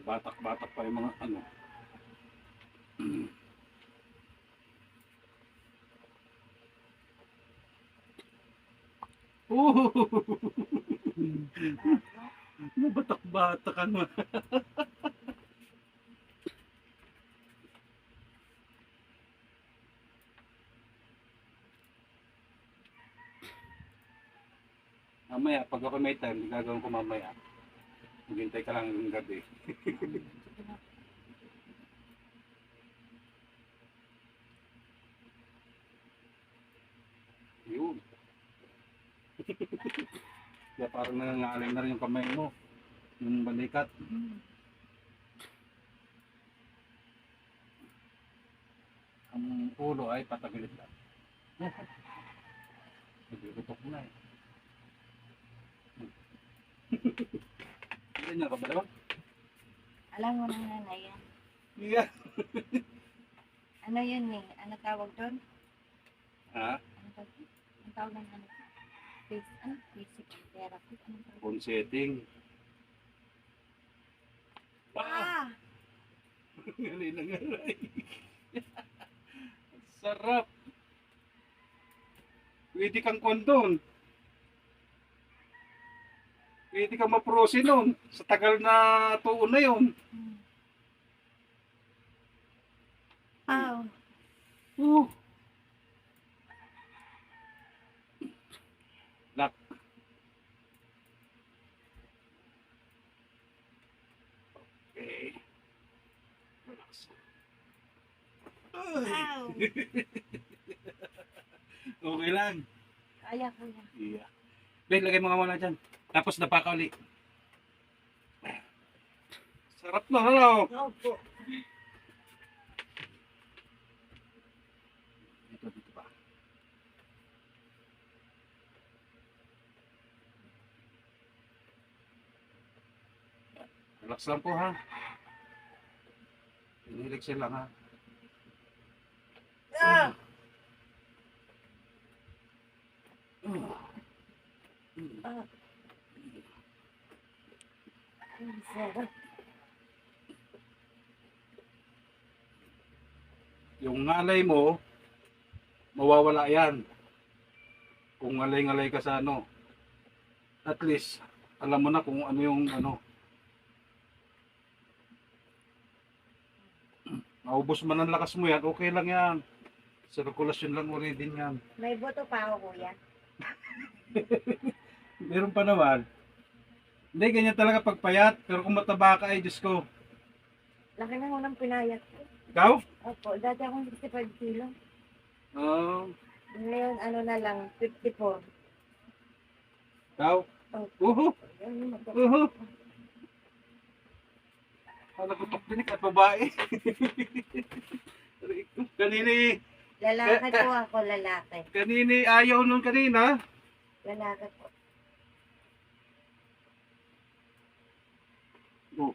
Batak-batak pa yung mga ano. Batak-batak ano. Mamaya, pag ako may time, gagawin ko mamaya. Maghintay ka lang ng gabi. Yun. Kaya parang nangangaling na rin yung kamay mo. Yung balikat. Ang ulo ay patagilid lang. Nagugutok na eh. Hindi niya ka ba naman? Alam mo na nanay yan. Yeah. Ano yun eh? Ano tawag doon? Ha? Ano tawag? Ang tawag ng ano? Basic therapy. Ano tawag? Phone setting. Ah! Ngalay na ngalay. Sarap. Pwede kang kondon. Pwede kang maprosi nun. Sa tagal na tuon na yun. Ow! Lock. Okay. Relax. Ow! Okay lang. Kaya ko yan. Yeah. Ben, lagay mo nga muna dyan. Tapos napaka uli. Sarap na, ano? Opo. Dito pa. Relax lang po ha. Relax lang ha. Ah! Ah! Ang sarap. Yung ngalay mo, mawawala yan. Kung ngalay-ngalay ka sa ano. At least, alam mo na kung ano yung ano. Maubos man ang lakas mo yan, okay lang yan. Sirkulasyon lang uli din yan. May boto pa ako, kuya. Meron pa naman. Hindi, ganyan talaga pagpayat. Pero kung mataba ka ay, Diyos ko. Laki na unang pinayat ko. Ikaw? Opo, dati akong 65 kilo. Oo. Ngayon, ano na lang, 54. Ikaw? Opo. Uhu. Nagutok din at babae. Kanini, Lalaki po ako, lalaki. kanini ayaw nun kanina. Lalaki po. Oh.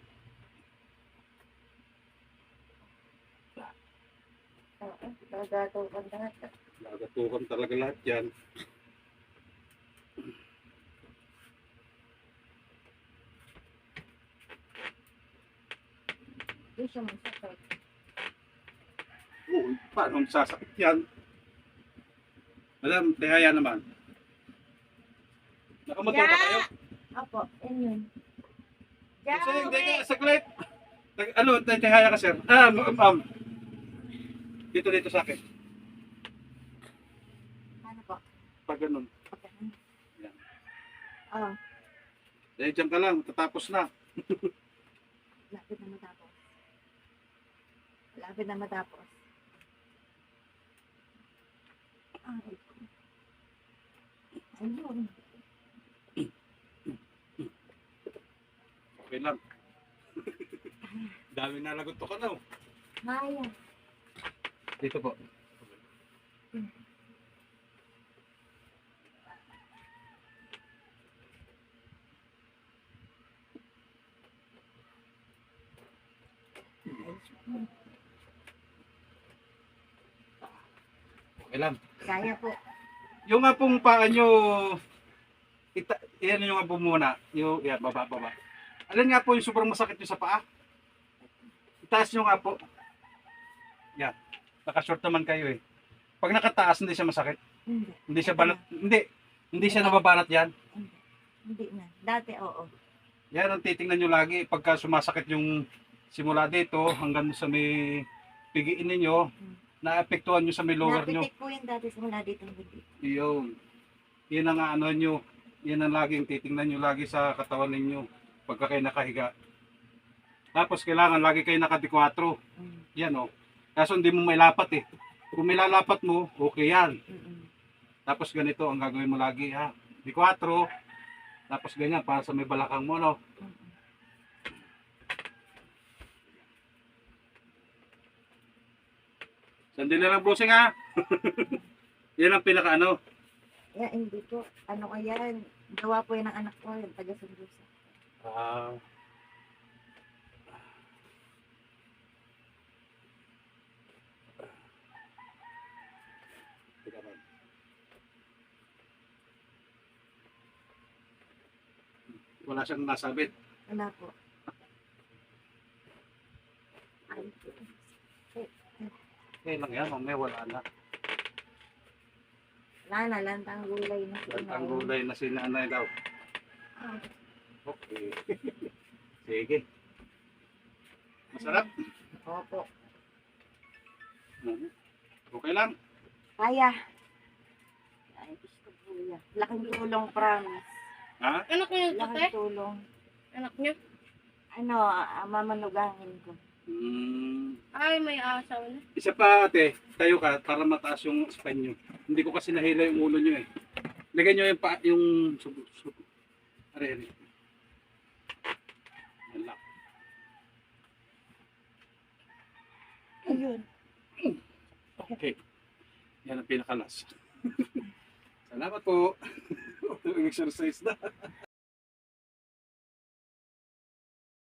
Oo, gagatukan lahat. Nagatukan talaga lahat yan. Hindi siya masakit. Oo, paano sasakit yan? Madam, tihaya naman. Nakamotor ba kayo? Opo, yun. Kasi hindi ka saglit. Ano, tihaya ka sir? Ma'am. Dito sa akin. Ano po? Pag ganun. Yan. Oh, Dahil dyan ka lang, tatapos na. lapit na matapos. Lapit na matapos. Ay. Ayun. Okay lang. Dami na lagot to ka na. Maya. Dito po. Okay lang. Kaya po. Yung nga pong paa nyo, yan yung nga po muna. Yung, yan, baba. Alin nga po yung sobrang masakit nyo sa paa? Itaas nyo nga po. Yan. Nakashort naman kayo eh. Pag nakataas, hindi siya masakit. Hindi. Hindi siya banat. Hindi. Hindi siya nababanat yan. Hindi. Hindi na. Dati, oo. Yan ang titingnan nyo lagi. Pagka sumasakit yung simula dito hanggang sa may pigiin ninyo, naapektuhan nyo sa may lower nyo. Napitik po yung dati simula dito. Hindi. Yun. Yan ang ano nyo. Yan ang laging titingnan nyo lagi sa katawan ninyo. Pagka kayo nakahiga. Tapos kailangan lagi kayo naka-D4. Yan o. Kaso hindi mo mailapat eh. Kung milalapat mo, okay yan. Tapos ganito ang gagawin mo lagi ha. D4. Tapos ganyan para sa may balakang mo no. Sandali lang bossing ha. Yan ang pinaka ano. Hindi po. Ano kaya? Gawa po yan ng anak ko. Yung taga-Sundusa. Ah. Teka lang. Wala siyang nasabit. Wala po. Ay, Okay lang yan, mamaya wala na. wala na. Lantang gulay na si Ang Inay. gulay na sinanay daw. Ah, Okay. Sige. Masarap. Opo. Okay lang. Kaya. Ay, gusto po yan. Laking tulong, promise. Ha? Anak niyo yung Laking ate? tulong. Anak niyo? Ano, mamanugangin ko. Ay, may asawa na. Isa pa ate, tayo ka para mataas yung spine nyo. Hindi ko kasi nahila yung ulo nyo eh. Lagyan nyo yung, yung subo. Are. Yan lang. Ayun. Okay. Yan ang pinakalas. Salamat po. Exercise na.